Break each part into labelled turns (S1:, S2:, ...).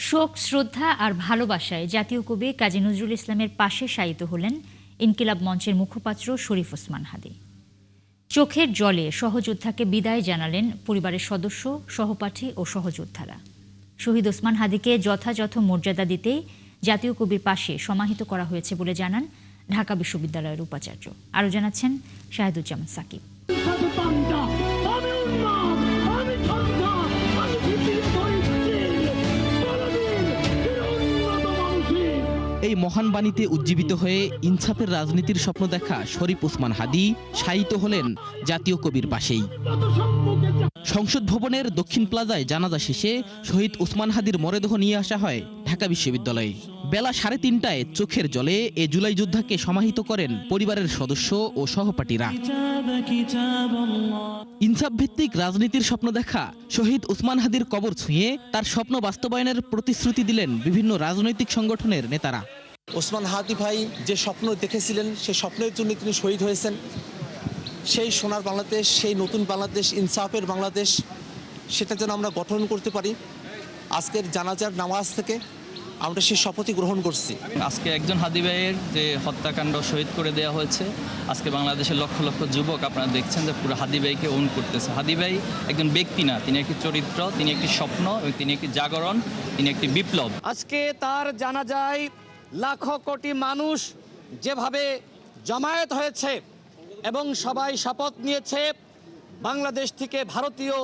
S1: শোক, শ্রদ্ধা আর ভালোবাসায় জাতীয় কবি কাজী নজরুল ইসলামের পাশে শায়িত হলেন ইনকিলাব মঞ্চের মুখপাত্র শরীফ ওসমান হাদী। চোখের জলে সহযোদ্ধাকে বিদায় জানালেন পরিবারের সদস্য, সহপাঠী ও সহযোদ্ধারা। শহীদ ওসমান হাদীকে যথাযথ মর্যাদা দিতেই জাতীয় কবির পাশে সমাহিত করা হয়েছে বলে জানান ঢাকা বিশ্ববিদ্যালয়ের উপাচার্য। আরও জানাচ্ছেন শাহেদুজ্জামান সাকিব।
S2: এই মহান বাণীতে উজ্জীবিত হয়ে ইনসাফের রাজনীতির স্বপ্ন দেখা শরীফ ওসমান হাদী শায়িত হলেন জাতীয় কবির পাশেই। সংসদ ভবনের দক্ষিণ প্লাজায় জানাজা শেষে শহীদ ওসমান হাদীর মরদেহ নিয়ে আসা হয় ঢাকা বিশ্ববিদ্যালয়ে। বেলা 3:30টায় চোখের জলে এ জুলাই যোদ্ধাকে সমাহিত করেন পরিবারের সদস্য ও সহপাঠীরা। ইনসাফ ভিত্তিক রাজনীতির স্বপ্ন দেখা শহীদ ওসমান হাদীর কবর ছুঁয়ে তার স্বপ্ন বাস্তবায়নের প্রতিশ্রুতি দিলেন বিভিন্ন রাজনৈতিক সংগঠনের নেতারা।
S3: ওসমান হাদী ভাই যে স্বপ্ন দেখেছিলেন সেই স্বপ্নের জন্য তিনি শহীদ হয়েছেন। সেই সোনার বাংলাদেশ, সেই নতুন বাংলাদেশ, ইনসাফের বাংলাদেশ, সেটা যেন আমরা গঠন করতে পারি। আজকের জানাজার নামাজ থেকে আমরা সেই শপথই গ্রহণ করছি।
S4: আজকে একজন হাদী ভাইয়ের যে হত্যাকাণ্ড শহীদ করে দেওয়া হয়েছে, আজকে বাংলাদেশের লক্ষ লক্ষ যুবক আপনারা দেখছেন যে পুরো হাদী ভাইকে ওন করতেছে। হাদী ভাই একজন ব্যক্তি না, তিনি একটি চরিত্র, তিনি একটি স্বপ্ন, তিনি একটি জাগরণ, তিনি একটি বিপ্লব।
S5: আজকে তার জানাজায় লাখো কোটি মানুষ যেভাবে জমায়েত হয়েছে এবং সবাই শপথ নিয়েছে বাংলাদেশ থেকে ভারতীয়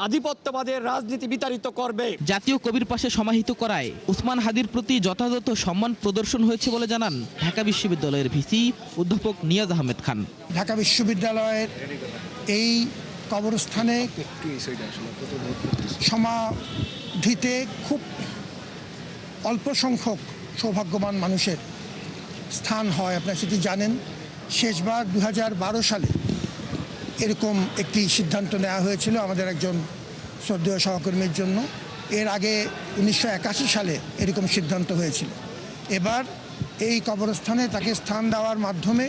S5: আধিপত্যবাদের রাজনীতি বিতাড়িত করবে।
S2: জাতীয় কবির পাশে সমাহিত করায় ওসমান হাদীর প্রতি যথাযথ সম্মান প্রদর্শন হয়েছে বলে জানান ঢাকা বিশ্ববিদ্যালয়ের ভিসি অধ্যাপক নিয়াজ আহমেদ খান।
S6: ঢাকা বিশ্ববিদ্যালয়ের এই কবরস্থানে সমাধিতে খুব অল্প সংখ্যক সৌভাগ্যবান মানুষের স্থান হয়। আপনারা সেটি জানেন, শেষবার 2012 সালে এরকম একটি সিদ্ধান্ত নেওয়া হয়েছিল আমাদের একজন শ্রদ্ধেয় সহকর্মীর জন্য। এর আগে 1981 সালে এরকম সিদ্ধান্ত হয়েছিল। এবার এই কবরস্থানে তাকে স্থান দেওয়ার মাধ্যমে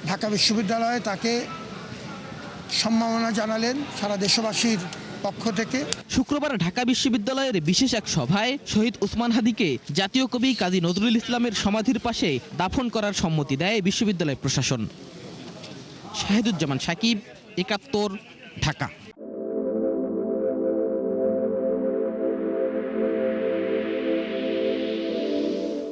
S6: ঢাকা বিশ্ববিদ্যালয়ে তাকে সম্মাননা জানালেন সারা দেশবাসীর পক্ষ থেকে।
S2: শুক্রবার ঢাকা বিশ্ববিদ্যালয়ের বিশেষ এক সভায় শহীদ ওসমান হাদীকে জাতীয় কবি কাজী নজরুল ইসলামের সমাধির পাশে দাফন করার সম্মতি দেয় বিশ্ববিদ্যালয় প্রশাসন। শাহেদুজ্জামান সাকিব, 71, ঢাকা।